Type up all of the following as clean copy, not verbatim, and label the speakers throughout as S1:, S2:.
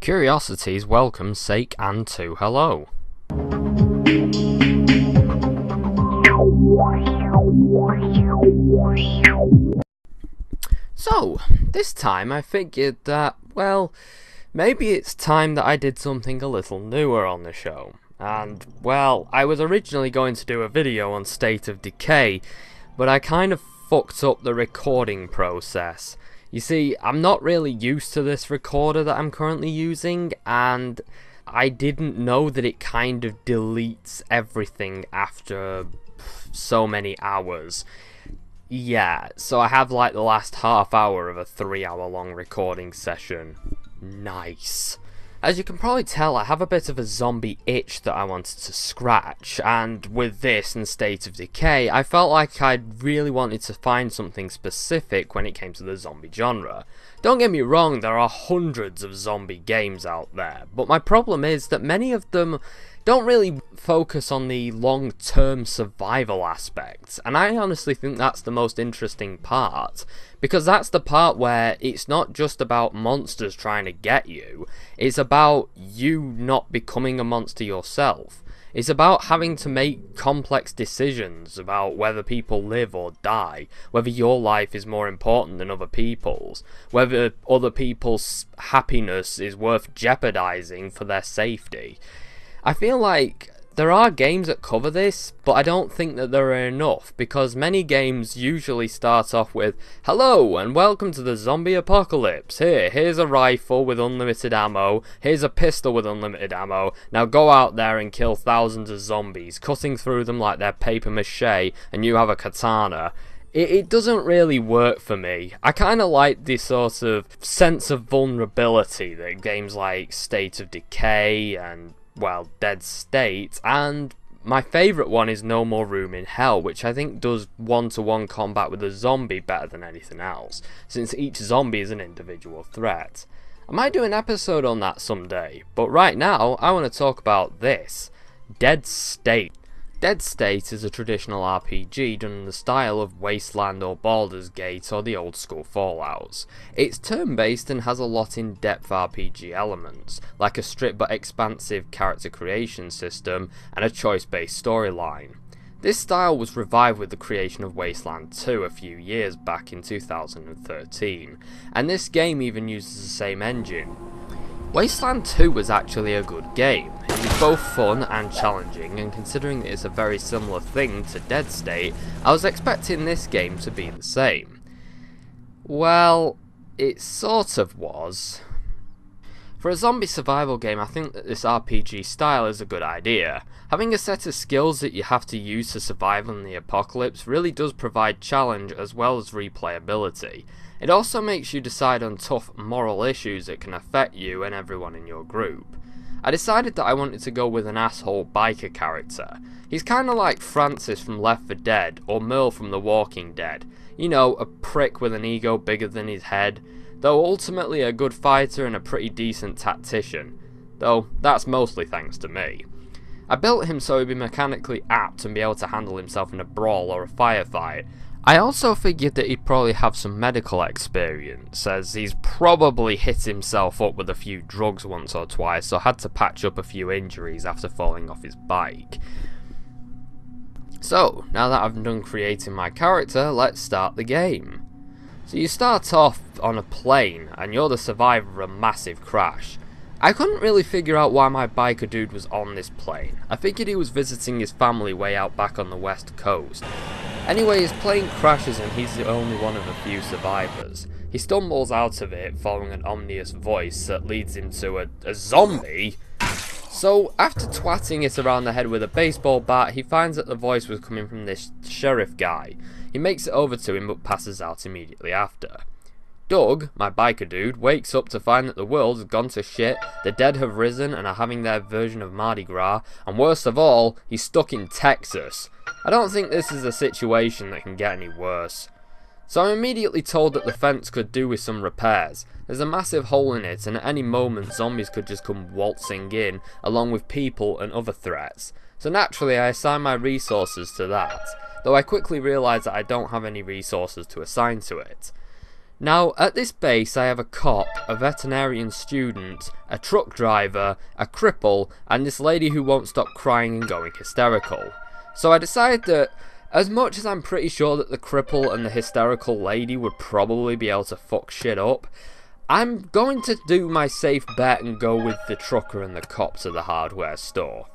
S1: Curiosity's welcome, sake, and to hello. So, this time I figured that, well, maybe it's time that I did something a little newer on the show. And, well, I was originally going to do a video on State of Decay, but I kind of fucked up the recording process. You see, I'm not really used to this recorder that I'm currently using, and I didn't know that it kind of deletes everything after so many hours. Yeah, so I have like the last half hour of a 3-hour long recording session. Nice. As you can probably tell, I have a bit of a zombie itch that I wanted to scratch, and with this and State of Decay, I felt like I really wanted to find something specific when it came to the zombie genre. Don't get me wrong, there are hundreds of zombie games out there, but my problem is that many of them don't really focus on the long-term survival aspects, and I honestly think that's the most interesting part, because that's the part where it's not just about monsters trying to get you, it's about you not becoming a monster yourself. It's about having to make complex decisions about whether people live or die, whether your life is more important than other people's, whether other people's happiness is worth jeopardizing for their safety. I feel like there are games that cover this, but I don't think that there are enough, because many games usually start off with, "Hello and welcome to the zombie apocalypse. Here's a rifle with unlimited ammo, here's a pistol with unlimited ammo, now go out there and kill thousands of zombies, cutting through them like they're paper mache, and you have a katana." It doesn't really work for me. I kind of like the sort of sense of vulnerability that games like State of Decay and, well, Dead State, and my favourite one is No More Room in Hell, which I think does one-to-one combat with a zombie better than anything else, since each zombie is an individual threat. I might do an episode on that someday, but right now I want to talk about this, Dead State. Dead State is a traditional RPG done in the style of Wasteland or Baldur's Gate or the old school Fallouts. It's turn-based and has a lot in-depth RPG elements, like a strict but expansive character creation system and a choice-based storyline. This style was revived with the creation of Wasteland 2 a few years back in 2013, and this game even uses the same engine. Wasteland 2 was actually a good game. It was both fun and challenging, and considering that it's a very similar thing to Dead State, I was expecting this game to be the same. Well, it sort of was. For a zombie survival game, I think that this RPG style is a good idea. Having a set of skills that you have to use to survive in the apocalypse really does provide challenge as well as replayability. It also makes you decide on tough moral issues that can affect you and everyone in your group. I decided that I wanted to go with an asshole biker character. He's kinda like Francis from Left 4 Dead, or Merle from The Walking Dead. You know, a prick with an ego bigger than his head, though ultimately a good fighter and a pretty decent tactician. Though, that's mostly thanks to me. I built him so he'd be mechanically apt and be able to handle himself in a brawl or a firefight. I also figured that he'd probably have some medical experience, as he's probably hit himself up with a few drugs once or twice, so had to patch up a few injuries after falling off his bike. So, now that I've done creating my character, let's start the game. So you start off on a plane, and you're the survivor of a massive crash. I couldn't really figure out why my biker dude was on this plane. I figured he was visiting his family way out back on the west coast. Anyway, his plane crashes and he's the only one of a few survivors. He stumbles out of it following an ominous voice that leads him to a zombie. So, after twatting it around the head with a baseball bat, he finds that the voice was coming from this sheriff guy. He makes it over to him but passes out immediately after. Doug, my biker dude, wakes up to find that the world has gone to shit, the dead have risen and are having their version of Mardi Gras, and worst of all, he's stuck in Texas. I don't think this is a situation that can get any worse. So I'm immediately told that the fence could do with some repairs. There's a massive hole in it, and at any moment zombies could just come waltzing in, along with people and other threats. So naturally I assign my resources to that, though I quickly realise that I don't have any resources to assign to it. Now, at this base I have a cop, a veterinarian student, a truck driver, a cripple, and this lady who won't stop crying and going hysterical. So I decided that, as much as I'm pretty sure that the cripple and the hysterical lady would probably be able to fuck shit up, I'm going to do my safe bet and go with the trucker and the cop to the hardware store.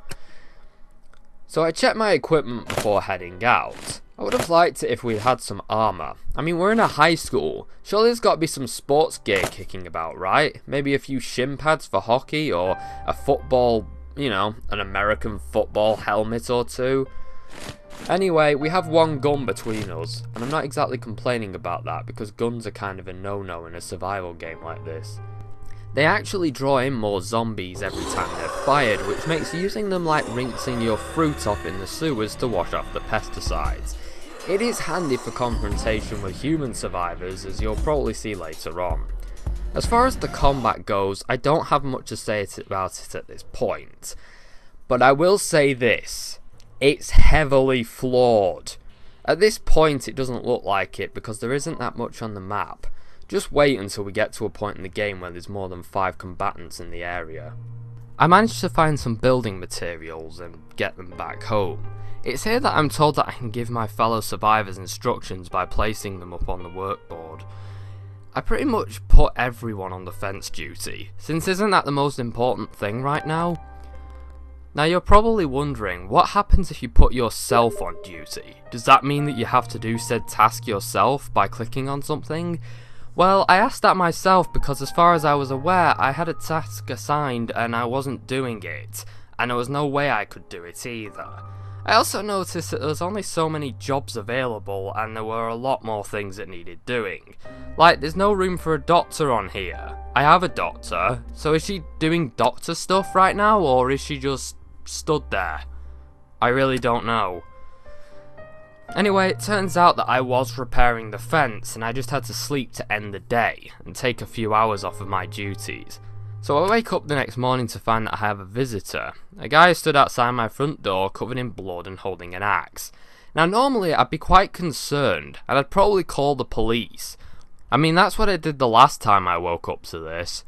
S1: So I checked my equipment before heading out. I would have liked it if we'd had some armour. I mean, we're in a high school. Surely there's got to be some sports gear kicking about, right? Maybe a few shin pads for hockey, or a football, you know, an American football helmet or two. Anyway, we have one gun between us, and I'm not exactly complaining about that because guns are kind of a no-no in a survival game like this. They actually draw in more zombies every time they're fired, which makes using them like rinsing your fruit off in the sewers to wash off the pesticides. It is handy for confrontation with human survivors, as you'll probably see later on. As far as the combat goes, I don't have much to say about it at this point, but I will say this: it's heavily flawed. At this point it doesn't look like it because there isn't that much on the map. Just wait until we get to a point in the game where there's more than 5 combatants in the area. I managed to find some building materials and get them back home. It's here that I'm told that I can give my fellow survivors instructions by placing them up on the workboard. I pretty much put everyone on defense duty, since isn't that the most important thing right now? Now you're probably wondering, what happens if you put yourself on duty? Does that mean that you have to do said task yourself by clicking on something? Well, I asked that myself because as far as I was aware, I had a task assigned and I wasn't doing it, and there was no way I could do it either. I also noticed that there was only so many jobs available and there were a lot more things that needed doing. Like, there's no room for a doctor on here. I have a doctor, so is she doing doctor stuff right now, or is she just stood there? I really don't know. Anyway, it turns out that I was repairing the fence and I just had to sleep to end the day and take a few hours off of my duties. So I wake up the next morning to find that I have a visitor. A guy stood outside my front door covered in blood and holding an axe. Now normally I'd be quite concerned and I'd probably call the police. I mean, that's what I did the last time I woke up to this.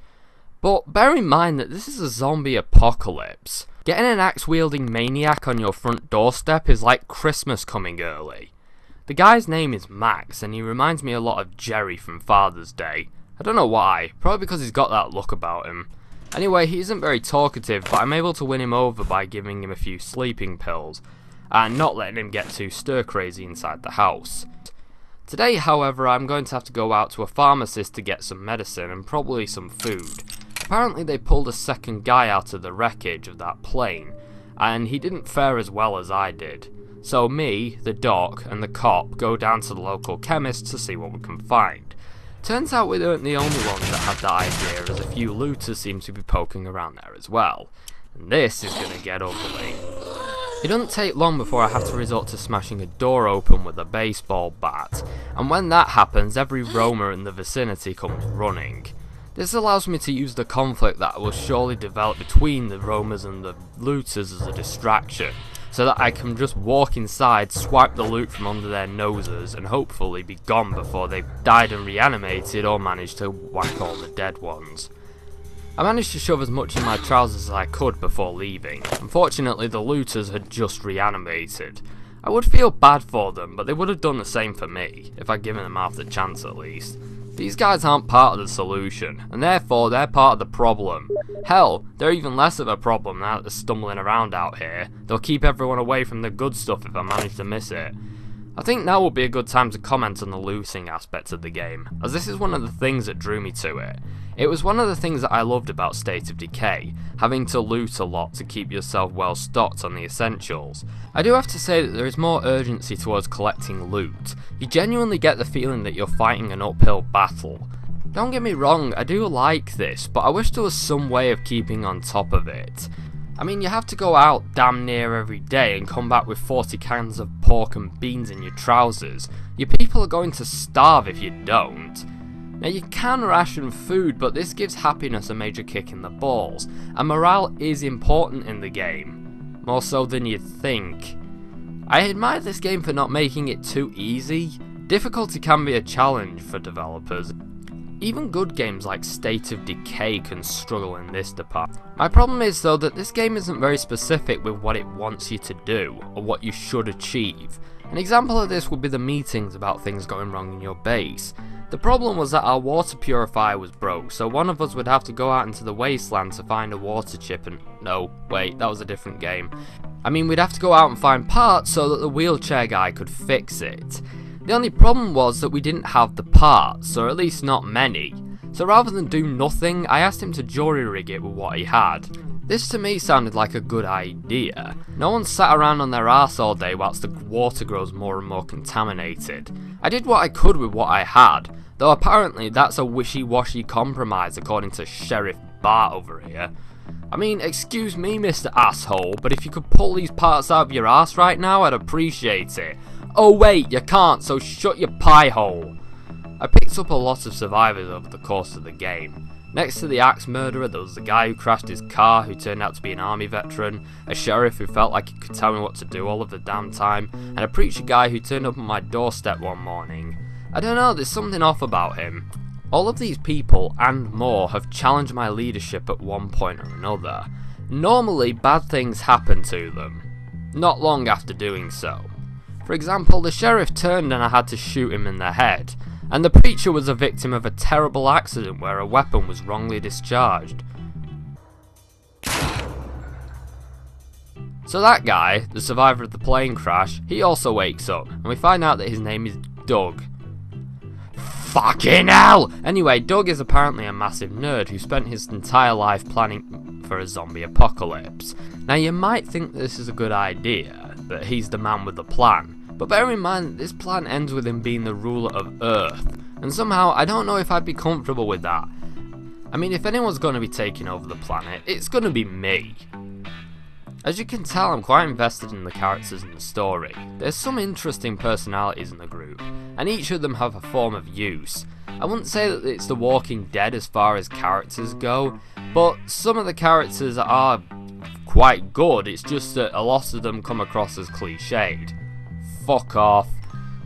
S1: But bear in mind that this is a zombie apocalypse. Getting an axe-wielding maniac on your front doorstep is like Christmas coming early. The guy's name is Max, and he reminds me a lot of Jerry from Father's Day. I don't know why, probably because he's got that look about him. Anyway, he isn't very talkative, but I'm able to win him over by giving him a few sleeping pills, and not letting him get too stir-crazy inside the house. Today, however, I'm going to have to go out to a pharmacist to get some medicine and probably some food. Apparently they pulled a second guy out of the wreckage of that plane, and he didn't fare as well as I did. So me, the doc, and the cop go down to the local chemist to see what we can find. Turns out we weren't the only ones that had that idea, as a few looters seem to be poking around there as well. And this is gonna get ugly. It doesn't take long before I have to resort to smashing a door open with a baseball bat, and when that happens, every roamer in the vicinity comes running. This allows me to use the conflict that will surely develop between the roamers and the looters as a distraction, so that I can just walk inside, swipe the loot from under their noses, and hopefully be gone before they've died and reanimated or managed to whack all the dead ones. I managed to shove as much in my trousers as I could before leaving. Unfortunately, the looters had just reanimated. I would feel bad for them, but they would have done the same for me, if I'd given them half the chance at least. These guys aren't part of the solution, and therefore they're part of the problem. Hell, they're even less of a problem now that they're stumbling around out here. They'll keep everyone away from the good stuff if I manage to miss it. I think now would be a good time to comment on the looting aspect of the game, as this is one of the things that drew me to it. It was one of the things that I loved about State of Decay, having to loot a lot to keep yourself well stocked on the essentials. I do have to say that there is more urgency towards collecting loot. You genuinely get the feeling that you're fighting an uphill battle. Don't get me wrong, I do like this, but I wish there was some way of keeping on top of it. I mean, you have to go out damn near every day and come back with 40 cans of pork and beans in your trousers. Your people are going to starve if you don't. Now, you can ration food, but this gives happiness a major kick in the balls, and morale is important in the game, more so than you'd think. I admire this game for not making it too easy. Difficulty can be a challenge for developers, Even good games like State of Decay can struggle in this department. My problem is though that this game isn't very specific with what it wants you to do, or what you should achieve. An example of this would be the meetings about things going wrong in your base. The problem was that our water purifier was broke, so one of us would have to go out into the wasteland to find a water chip and... no, wait, that was a different game. I mean, we'd have to go out and find parts so that the wheelchair guy could fix it. The only problem was that we didn't have the parts, or at least not many. So rather than do nothing, I asked him to jury-rig it with what he had. This to me sounded like a good idea. No one sat around on their arse all day whilst the water grows more and more contaminated. I did what I could with what I had, though apparently that's a wishy-washy compromise according to Sheriff Bart over here. I mean, excuse me Mr. Asshole, but if you could pull these parts out of your arse right now, I'd appreciate it. Oh wait, you can't, so shut your pie hole. I picked up a lot of survivors over the course of the game. Next to the axe murderer, there was the guy who crashed his car who turned out to be an army veteran, a sheriff who felt like he could tell me what to do all of the damn time, and a preacher guy who turned up on my doorstep one morning. I don't know, there's something off about him. All of these people, and more, have challenged my leadership at one point or another. Normally, bad things happen to them. Not long after doing so. For example, the sheriff turned and I had to shoot him in the head, and the preacher was a victim of a terrible accident where a weapon was wrongly discharged. So that guy, the survivor of the plane crash, he also wakes up, and we find out that his name is Doug. Fucking hell! Anyway, Doug is apparently a massive nerd who spent his entire life planning for a zombie apocalypse. Now you might think this is a good idea, that he's the man with the plan, but bear in mind that this plan ends with him being the ruler of Earth, and somehow I don't know if I'd be comfortable with that. I mean, if anyone's going to be taking over the planet, it's going to be me. As you can tell, I'm quite invested in the characters in the story. There's some interesting personalities in the group, and each of them have a form of use. I wouldn't say that it's The Walking Dead as far as characters go, but some of the characters are quite good, it's just that a lot of them come across as cliched. Fuck off.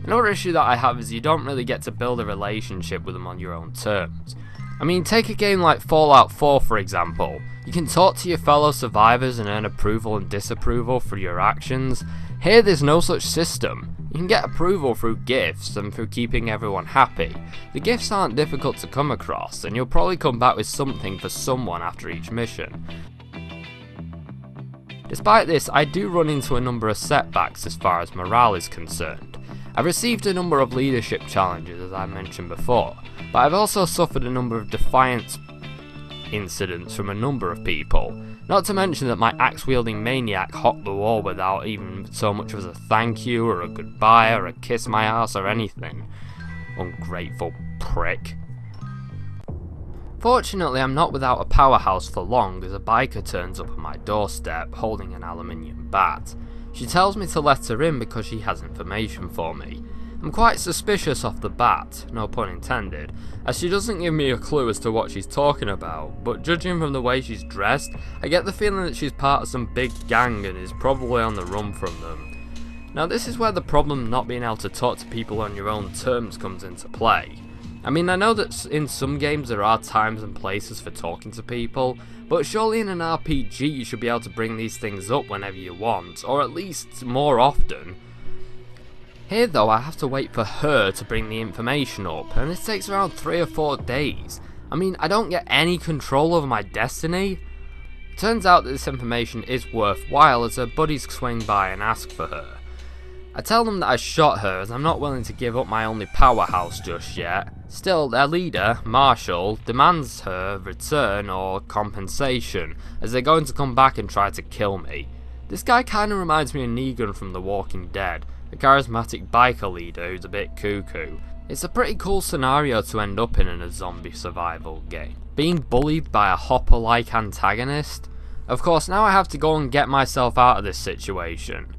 S1: Another issue that I have is you don't really get to build a relationship with them on your own terms. I mean, take a game like Fallout 4 for example. You can talk to your fellow survivors and earn approval and disapproval for your actions. Here there's no such system. You can get approval through gifts and through keeping everyone happy. The gifts aren't difficult to come across, and you'll probably come back with something for someone after each mission. Despite this, I do run into a number of setbacks as far as morale is concerned. I've received a number of leadership challenges as I mentioned before, but I've also suffered a number of defiance incidents from a number of people, not to mention that my axe-wielding maniac hopped the wall without even so much as a thank you or a goodbye or a kiss my ass or anything. Ungrateful prick. Fortunately, I'm not without a powerhouse for long as a biker turns up on my doorstep holding an aluminium bat. She tells me to let her in because she has information for me. I'm quite suspicious off the bat, no pun intended, as she doesn't give me a clue as to what she's talking about, but judging from the way she's dressed, I get the feeling that she's part of some big gang and is probably on the run from them. Now this is where the problem not being able to talk to people on your own terms comes into play. I mean, I know that in some games there are times and places for talking to people, but surely in an RPG you should be able to bring these things up whenever you want, or at least more often. Here though, I have to wait for her to bring the information up, and this takes around 3 or 4 days. I mean, I don't get any control over my destiny. Turns out that this information is worthwhile as her buddies swing by and ask for her. I tell them that I shot her as I'm not willing to give up my only powerhouse just yet. Still, their leader, Marshall, demands her return or compensation, as they're going to come back and try to kill me. This guy kinda reminds me of Negan from The Walking Dead, a charismatic biker leader who's a bit cuckoo. It's a pretty cool scenario to end up in a zombie survival game. Being bullied by a hopper-like antagonist? Of course, now I have to go and get myself out of this situation.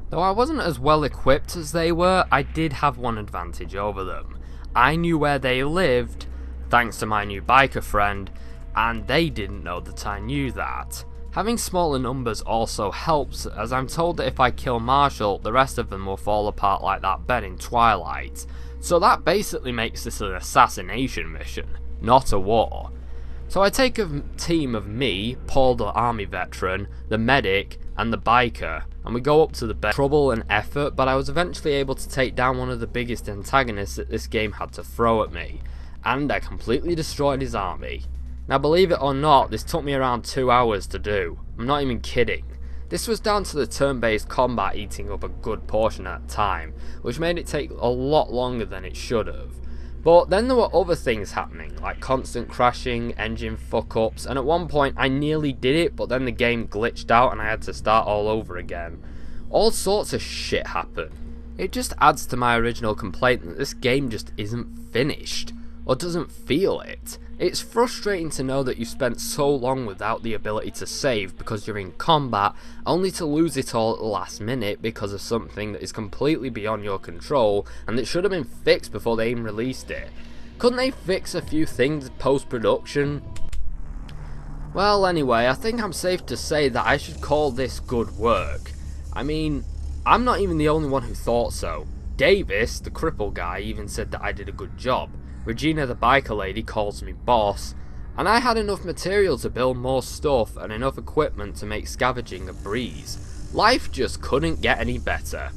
S1: Though I wasn't as well equipped as they were, I did have one advantage over them. I knew where they lived, thanks to my new biker friend, and they didn't know that I knew that. Having smaller numbers also helps, as I'm told that if I kill Marshall, the rest of them will fall apart like that bed in Twilight. So that basically makes this an assassination mission, not a war. So I take a team of me, Paul the army veteran, the medic, and the biker, and we go up to the bed. Trouble and effort, but I was eventually able to take down one of the biggest antagonists that this game had to throw at me, and I completely destroyed his army. Now believe it or not, this took me around 2 hours to do. I'm not even kidding. This was down to the turn-based combat eating up a good portion at the time, which made it take a lot longer than it should have. But then there were other things happening, like constant crashing, engine fuck-ups, and at one point I nearly did it, but then the game glitched out and I had to start all over again. All sorts of shit happened. It just adds to my original complaint that this game just isn't finished, or doesn't feel it. It's frustrating to know that you spent so long without the ability to save because you're in combat, only to lose it all at the last minute because of something that is completely beyond your control and that should have been fixed before they even released it. Couldn't they fix a few things post-production? Well, anyway, I think I'm safe to say that I should call this good work. I mean, I'm not even the only one who thought so. Davis, the cripple guy, even said that I did a good job. Regina the biker lady calls me boss, and I had enough material to build more stuff and enough equipment to make scavenging a breeze. Life just couldn't get any better.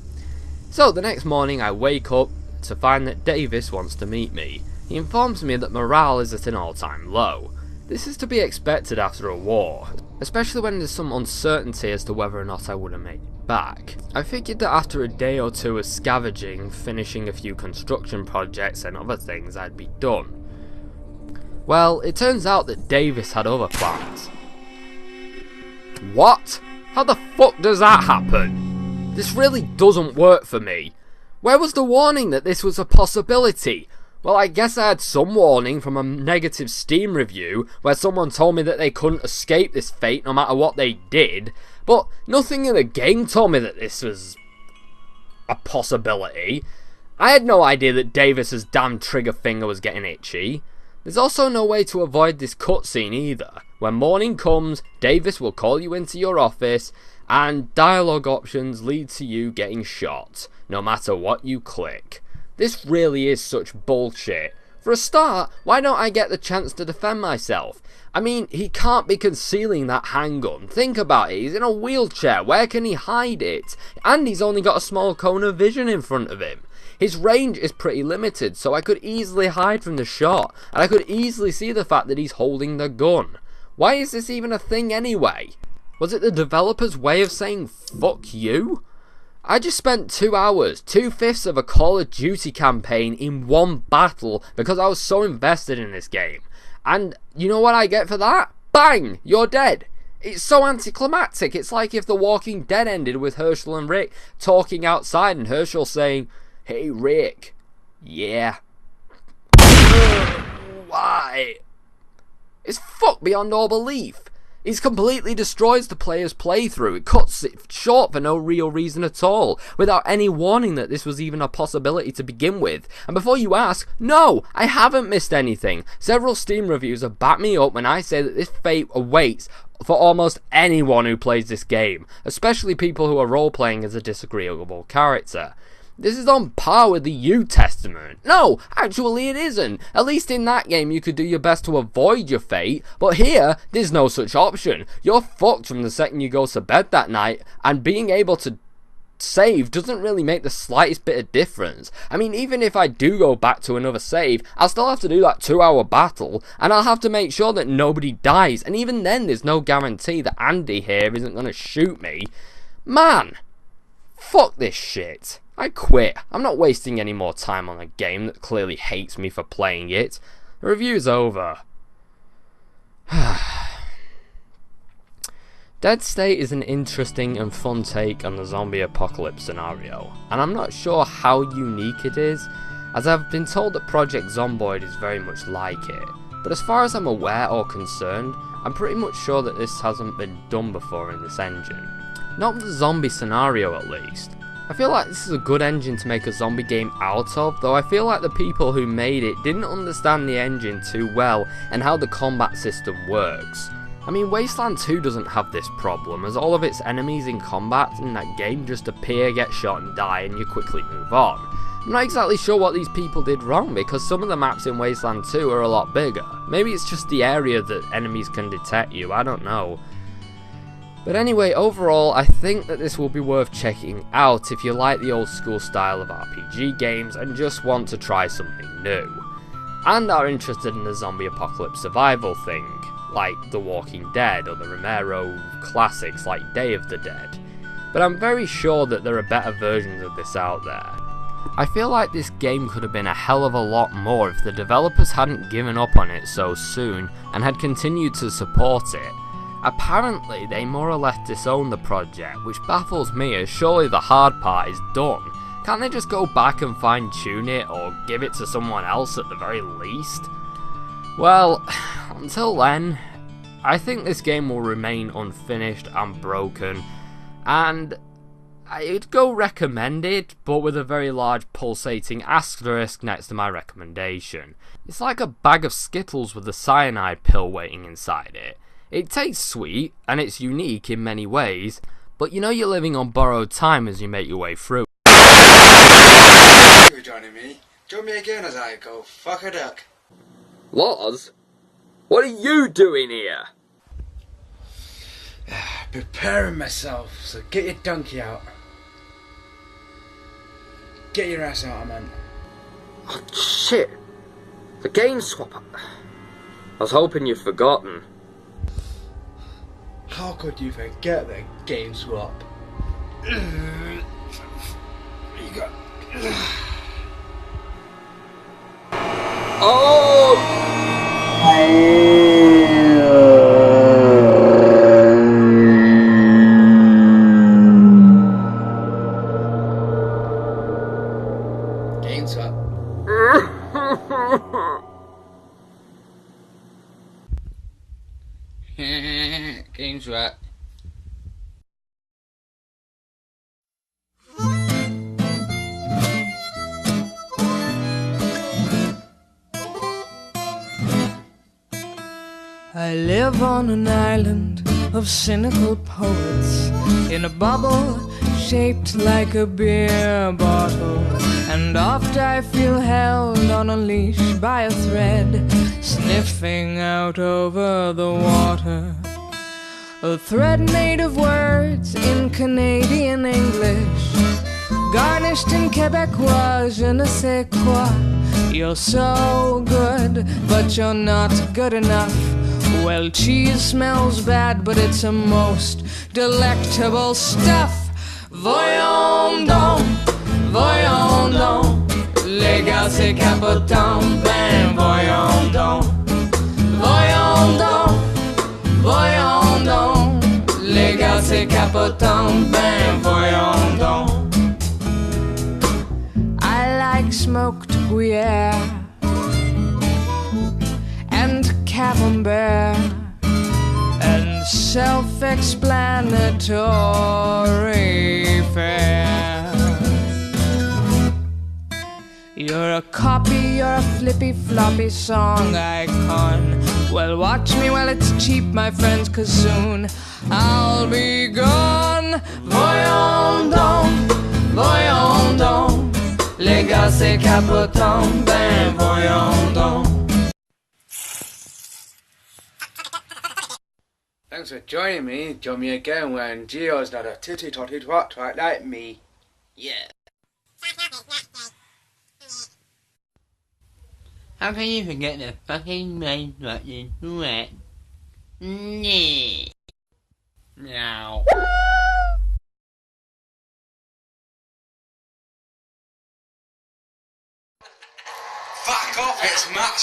S1: So the next morning I wake up to find that Davis wants to meet me. He informs me that morale is at an all-time low. This is to be expected after a war, especially when there's some uncertainty as to whether or not I would have made it back. I figured that after a day or two of scavenging, finishing a few construction projects and other things, I'd be done. Well, it turns out that Davis had other plans. What? How the fuck does that happen? This really doesn't work for me. Where was the warning that this was a possibility? Well, I guess I had some warning from a negative Steam review where someone told me that they couldn't escape this fate no matter what they did, but nothing in the game told me that this was a possibility. I had no idea that Davis's damn trigger finger was getting itchy. There's also no way to avoid this cutscene either. When morning comes, Davis will call you into your office, and dialogue options lead to you getting shot, no matter what you click. This really is such bullshit. For a start, why don't I get the chance to defend myself? I mean, he can't be concealing that handgun. Think about it, he's in a wheelchair, where can he hide it? And he's only got a small cone of vision in front of him. His range is pretty limited, so I could easily hide from the shot, and I could easily see the fact that he's holding the gun. Why is this even a thing anyway? Was it the developer's way of saying, fuck you? I just spent 2 hours, 2/5 of a Call of Duty campaign in one battle because I was so invested in this game. And you know what I get for that? Bang! You're dead! It's so anticlimactic. It's like if The Walking Dead ended with Herschel and Rick talking outside and Herschel saying, "Hey Rick, yeah." Why? It's fucked beyond all belief. It completely destroys the player's playthrough. It cuts it short for no real reason at all, without any warning that this was even a possibility to begin with. And before you ask, no, I haven't missed anything. Several Steam reviews have backed me up when I say that this fate awaits for almost anyone who plays this game, especially people who are role-playing as a disagreeable character. This is on par with the New Testament. No, actually it isn't. At least in that game you could do your best to avoid your fate, but here, there's no such option. You're fucked from the second you go to bed that night, and being able to save doesn't really make the slightest bit of difference. I mean, even if I do go back to another save, I'll still have to do that 2-hour battle, and I'll have to make sure that nobody dies, and even then there's no guarantee that Andy here isn't going to shoot me. Man, fuck this shit. I quit. I'm not wasting any more time on a game that clearly hates me for playing it. The review's over. Dead State is an interesting and fun take on the zombie apocalypse scenario, and I'm not sure how unique it is, as I've been told that Project Zomboid is very much like it, but as far as I'm aware or concerned, I'm pretty much sure that this hasn't been done before in this engine. Not with the zombie scenario at least. I feel like this is a good engine to make a zombie game out of, though I feel like the people who made it didn't understand the engine too well and how the combat system works. I mean, Wasteland 2 doesn't have this problem, as all of its enemies in combat in that game just appear, get shot and die, and you quickly move on. I'm not exactly sure what these people did wrong, because some of the maps in Wasteland 2 are a lot bigger. Maybe it's just the area that enemies can detect you, I don't know. But anyway, overall, I think that this will be worth checking out if you like the old school style of RPG games and just want to try something new. And are interested in the zombie apocalypse survival thing, like The Walking Dead or the Romero classics like Day of the Dead. But I'm very sure that there are better versions of this out there. I feel like this game could have been a hell of a lot more if the developers hadn't given up on it so soon and had continued to support it. Apparently they more or less disowned the project, which baffles me as surely the hard part is done. Can't they just go back and fine tune it or give it to someone else at the very least? Well, until then, I think this game will remain unfinished and broken, and I'd go recommended, but with a very large pulsating asterisk next to my recommendation. It's like a bag of Skittles with a cyanide pill waiting inside it. It tastes sweet, and it's unique in many ways, but you know you're living on borrowed time as you make your way through.
S2: Thank you for joining me. Join me again as I go fuck a duck.
S1: Loz? What are you doing here?
S2: Preparing myself, so get your donkey out. Get your ass out, I meant.
S1: Oh, shit. The game swap. I was hoping you'd forgotten.
S2: How could you forget the game swap? You got...
S1: Oh!
S2: Game swap. Game swap.
S3: I live on an island of cynical poets in a bubble shaped like a beer bottle, and oft I feel held on a leash by a thread, sniffing out over the water. A thread made of words in Canadian English, garnished in Quebecois, je ne sais quoi. You're so good, but you're not good enough. Well, cheese smells bad, but it's a most delectable stuff. Voyons donc, les gars c'est capotant, ben voyons donc, les gars c'est capotant, ben voyons donc. I like smoked Gruyere and Camembert and self-explanatory fare. You're a copy, you're a flippy floppy song icon. Well, watch me while it's cheap, my friends, 'cause soon I'll be gone. Voyons donc, les gars c'est capotant, ben voyons donc.
S2: Thanks for joining me. Join me again when Gio's not a titty totty twat twat like me. Yeah.
S4: How can you forget the fucking main button? What? Nee. Meow.
S2: Fuck off, it's Matt